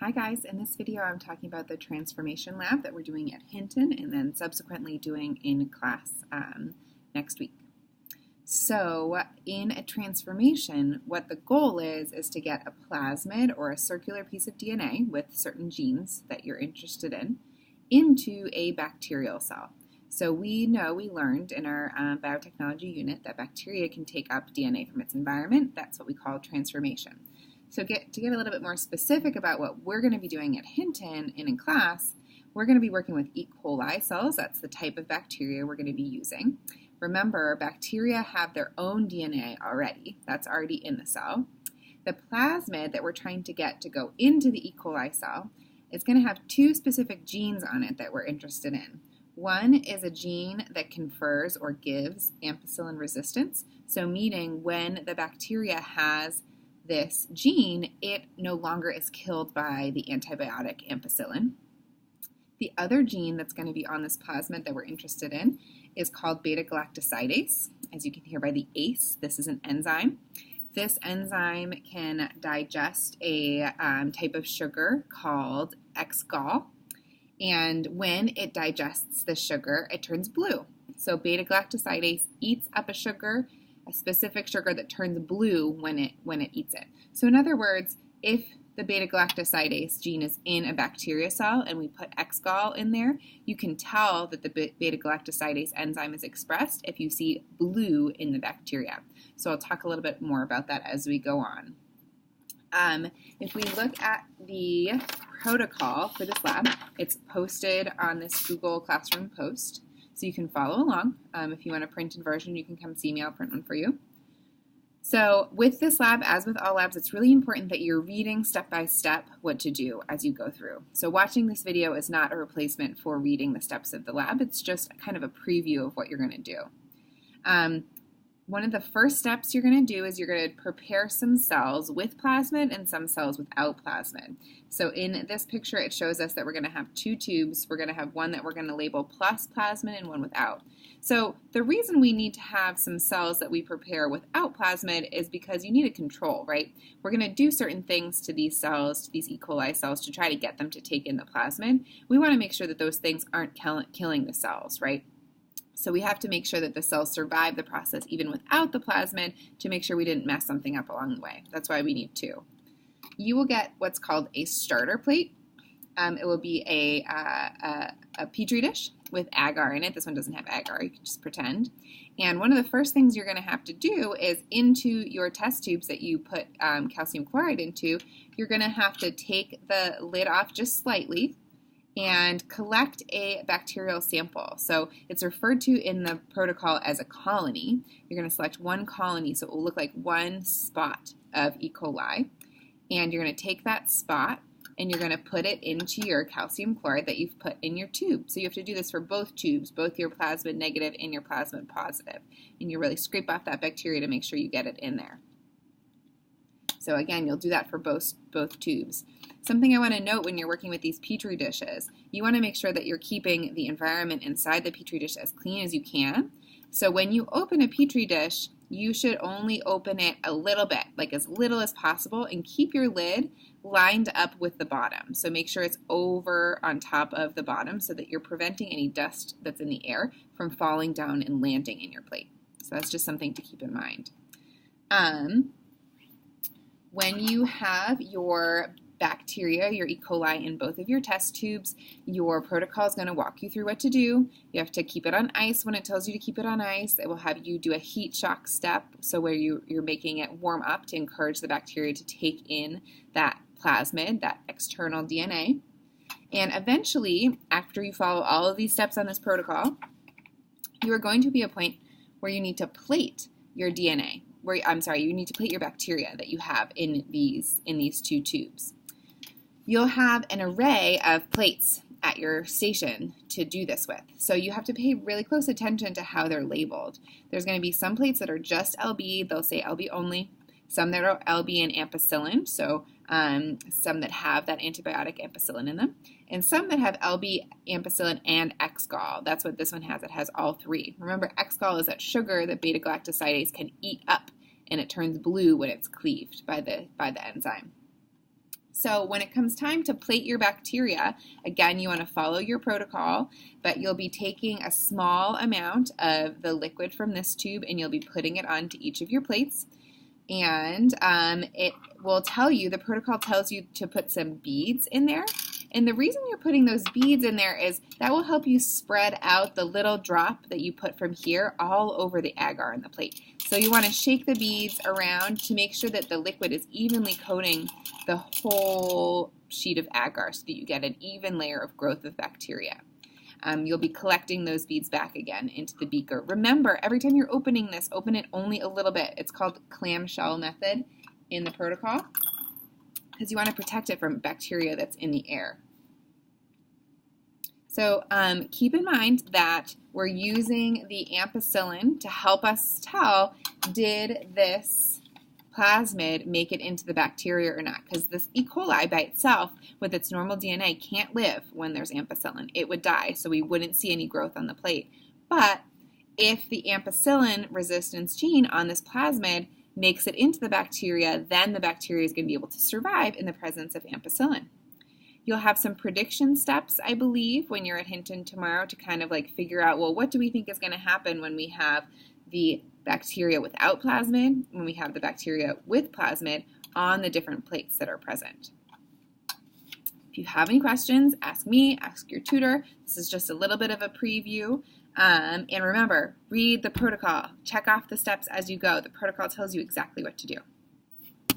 Hi guys, in this video I'm talking about the transformation lab that we're doing at Hinton and then subsequently doing in class next week. So in a transformation, what the goal is to get a plasmid or a circular piece of DNA with certain genes that you're interested in into a bacterial cell. So we learned in our biotechnology unit that bacteria can take up DNA from its environment. That's what we call transformation. So to get a little bit more specific about what we're going to be doing at Hinton and in class, we're going to be working with E. coli cells. That's the type of bacteria we're going to be using. Remember, bacteria have their own DNA already. That's already in the cell. The plasmid that we're trying to get to go into the E. coli cell is going to have two specific genes on it that we're interested in. One is a gene that confers or gives ampicillin resistance, so meaning when the bacteria has this gene, it no longer is killed by the antibiotic ampicillin. The other gene that's going to be on this plasmid that we're interested in is called beta-galactosidase. As you can hear by the ACE, this is an enzyme. This enzyme can digest a type of sugar called X-gall, and when it digests the sugar, it turns blue. So beta-galactosidase eats up a sugar, a specific sugar that turns blue when it eats it. So in other words, if the beta-galactosidase gene is in a bacteria cell and we put X-gall in there, you can tell that the beta-galactosidase enzyme is expressed if you see blue in the bacteria. So I'll talk a little bit more about that as we go on. If we look at the protocol for this lab, it's posted on this Google Classroom post. So you can follow along. If you want a printed version, you can come see me. I'll print one for you. So with this lab, as with all labs, it's really important that you're reading step by step what to do as you go through. So watching this video is not a replacement for reading the steps of the lab. It's just kind of a preview of what you're going to do. One of the first steps you're going to do is you're going to prepare some cells with plasmid and some cells without plasmid. So in this picture, it shows us that we're going to have two tubes. We're going to have one that we're going to label plus plasmid and one without. So the reason we need to have some cells that we prepare without plasmid is because you need a control, right? We're going to do certain things to these cells, to these E. coli cells, to try to get them to take in the plasmid. We want to make sure that those things aren't killing the cells, right? So we have to make sure that the cells survive the process even without the plasmid to make sure we didn't mess something up along the way. That's why we need two. You will get what's called a starter plate. It will be a Petri dish with agar in it. This one doesn't have agar. You can just pretend. And one of the first things you're going to have to do is into your test tubes that you put calcium chloride into, you're going to have to take the lid off just slightly and collect a bacterial sample. So it's referred to in the protocol as a colony. You're going to select one colony, so it will look like one spot of E. coli. And you're going to take that spot and you're going to put it into your calcium chloride that you've put in your tube. So you have to do this for both tubes, both your plasmid negative and your plasmid positive. And you really scrape off that bacteria to make sure you get it in there. So again, you'll do that for both tubes. Something I want to note when you're working with these Petri dishes, you want to make sure that you're keeping the environment inside the Petri dish as clean as you can. So when you open a Petri dish, you should only open it a little bit, like as little as possible, and keep your lid lined up with the bottom. So make sure it's over on top of the bottom so that you're preventing any dust that's in the air from falling down and landing in your plate. So that's just something to keep in mind. When you have your bacteria, your E. coli in both of your test tubes, your protocol is going to walk you through what to do. You have to keep it on ice when it tells you to keep it on ice. It will have you do a heat shock step, so where you're making it warm up to encourage the bacteria to take in that plasmid, that external DNA. And eventually, after you follow all of these steps on this protocol, you are going to be a point where you need to plate your DNA. You need to plate your bacteria that you have in these two tubes. You'll have an array of plates at your station to do this with. So you have to pay really close attention to how they're labeled. There's going to be some plates that are just LB, they'll say LB only, some that are LB and ampicillin, so some that have that antibiotic ampicillin in them, and some that have LB, ampicillin, and X-gall. That's what this one has. It has all three. Remember, X-gall is that sugar that beta-galactosidase can eat up, and it turns blue when it's cleaved by the enzyme. So when it comes time to plate your bacteria, again, you want to follow your protocol, but you'll be taking a small amount of the liquid from this tube and you'll be putting it onto each of your plates. And it will tell you, the protocol tells you to put some beads in there. And the reason you're putting those beads in there is that will help you spread out the little drop that you put from here all over the agar on the plate. So you want to shake the beads around to make sure that the liquid is evenly coating the whole sheet of agar so that you get an even layer of growth of bacteria. You'll be collecting those beads back again into the beaker. Remember, every time you're opening this, open it only a little bit. It's called clamshell method in the protocol because you want to protect it from bacteria that's in the air. So keep in mind that we're using the ampicillin to help us tell, did this plasmid make it into the bacteria or not? Because this E. coli by itself, with its normal DNA, can't live when there's ampicillin. It would die, so we wouldn't see any growth on the plate. But if the ampicillin resistance gene on this plasmid makes it into the bacteria, then the bacteria is going to be able to survive in the presence of ampicillin. You'll have some prediction steps, I believe, when you're at Hinton tomorrow to kind of like figure out, well, what do we think is going to happen when we have the bacteria without plasmid, when we have the bacteria with plasmid on the different plates that are present. If you have any questions, ask me, ask your tutor. This is just a little bit of a preview. And remember, read the protocol. Check off the steps as you go. The protocol tells you exactly what to do.